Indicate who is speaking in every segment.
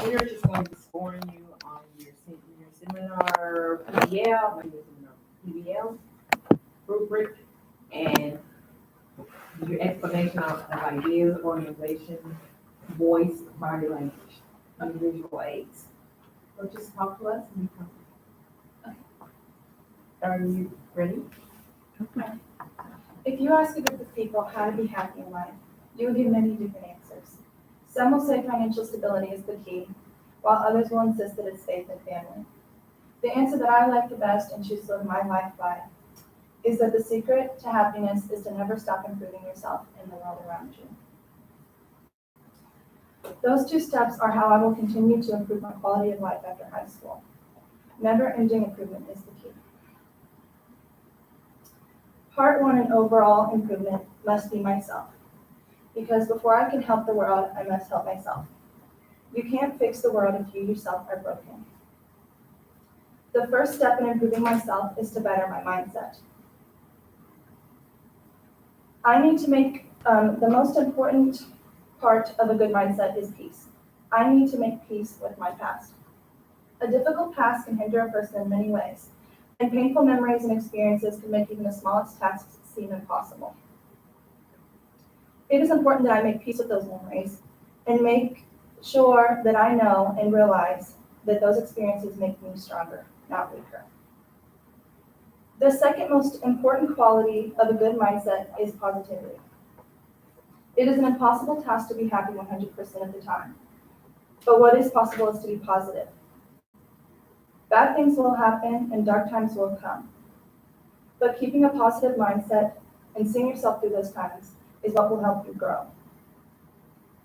Speaker 1: We are just going to be scoring you on your seminar PBL, your seminar PBL rubric, and your explanation of ideas, organization, voice, body language, individual aids. So just talk to us and we come. Are you ready?
Speaker 2: Okay. If you ask a group of people how to be happy in life, you will get many different answers. Some will say financial stability is the key, while others will insist that it's faith and family. The answer that I like the best and choose to live my life by is that the secret to happiness is to never stop improving yourself and the world around you. Those two steps are how I will continue to improve my quality of life after high school. Never-ending improvement is the key. Part one in overall improvement must be myself, because before I can help the world, I must help myself. You can't fix the world if you yourself are broken. The first step in improving myself is to better my mindset. I need to make the most important part of a good mindset is peace. I need to make peace with my past. A difficult past can hinder a person in many ways, and painful memories and experiences can make even the smallest tasks seem impossible. It is important that I make peace with those memories and make sure that I know and realize that those experiences make me stronger, not weaker. The second most important quality of a good mindset is positivity. It is an impossible task to be happy 100% of the time, but what is possible is to be positive. Bad things will happen and dark times will come, but keeping a positive mindset and seeing yourself through those times is what will help you grow.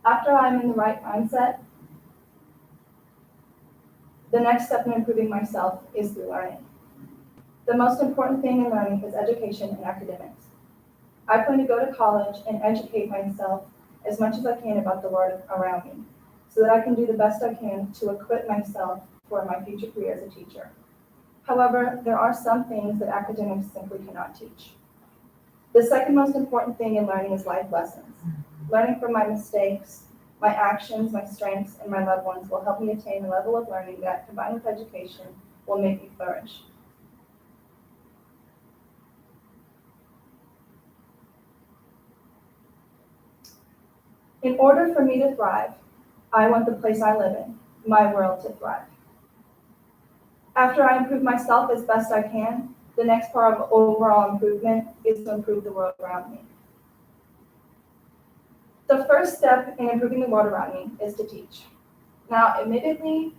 Speaker 2: After I'm in the right mindset, the next step in improving myself is through learning. The most important thing in learning is education and academics. I plan to go to college and educate myself as much as I can about the world around me, so that I can do the best I can to equip myself for my future career as a teacher. However, there are some things that academics simply cannot teach. The second most important thing in learning is life lessons. Learning from my mistakes, my actions, my strengths, and my loved ones will help me attain a level of learning that, combined with education, will make me flourish. In order for me to thrive, I want the place I live in, my world, to thrive. After I improve myself as best I can, the next part of overall improvement is to improve the world around me. The first step in improving the world around me is to teach. Now, admittedly,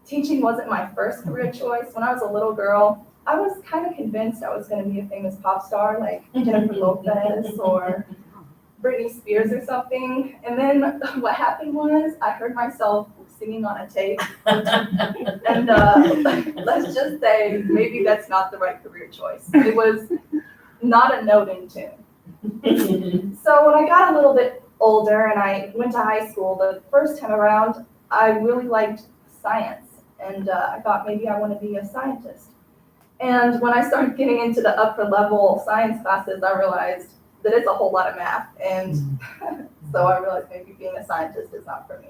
Speaker 2: teaching wasn't my first career choice. When I was a little girl, I was kind of convinced I was going to be a famous pop star like Jennifer Lopez or Britney Spears or something. And then what happened was I heard myself singing on a tape. And let's just say maybe that's not the right career choice. It was not a note in tune. So when I got a little bit older and I went to high school, the first time around, I really liked science. And I thought maybe I want to be a scientist. And when I started getting into the upper level science classes, I realized that it's a whole lot of math. And so I realized maybe being a scientist is not for me.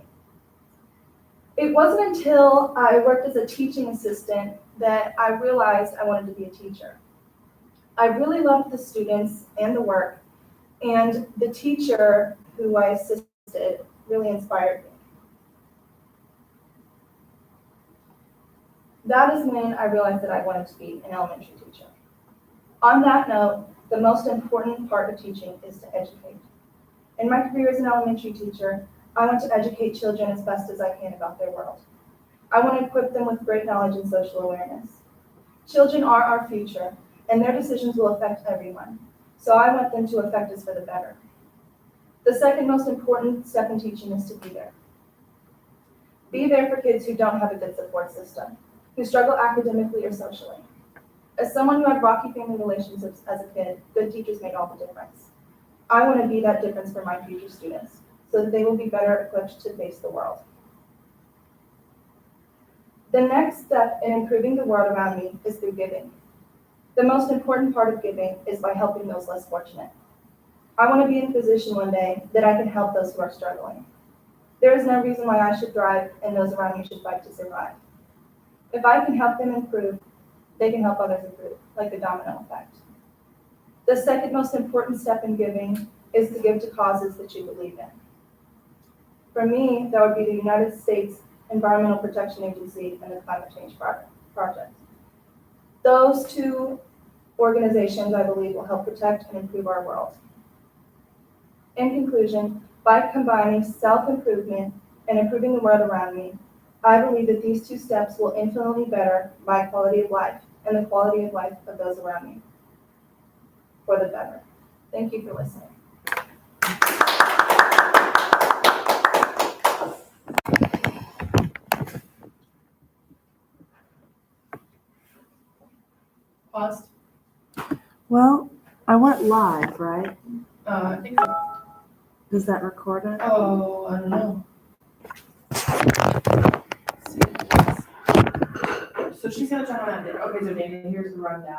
Speaker 2: It wasn't until I worked as a teaching assistant that I realized I wanted to be a teacher. I really loved the students and the work, and the teacher who I assisted really inspired me. That is when I realized that I wanted to be an elementary teacher. On that note, the most important part of teaching is to educate. In my career as an elementary teacher, I want to educate children as best as I can about their world. I want to equip them with great knowledge and social awareness. Children are our future, and their decisions will affect everyone. So I want them to affect us for the better. The second most important step in teaching is to be there. Be there for kids who don't have a good support system, who struggle academically or socially. As someone who had rocky family relationships as a kid, good teachers made all the difference. I want to be that difference for my future students, so that they will be better equipped to face the world. The next step in improving the world around me is through giving. The most important part of giving is by helping those less fortunate. I want to be in a position one day that I can help those who are struggling. There is no reason why I should thrive and those around me should fight to survive. If I can help them improve, they can help others improve, like the domino effect. The second most important step in giving is to give to causes that you believe in. For me, that would be the United States Environmental Protection Agency and the Climate Change Project. Those two organizations, I believe, will help protect and improve our world. In conclusion, by combining self-improvement and improving the world around me, I believe that these two steps will infinitely better my quality of life and the quality of life of those around me for the better. Thank you for listening.
Speaker 1: Paused.
Speaker 3: Well, I went live, right?
Speaker 1: I think so.
Speaker 3: Does that record it?
Speaker 1: Oh, I don't know. So she's gonna try to find it. Okay, so David, here's the rundown.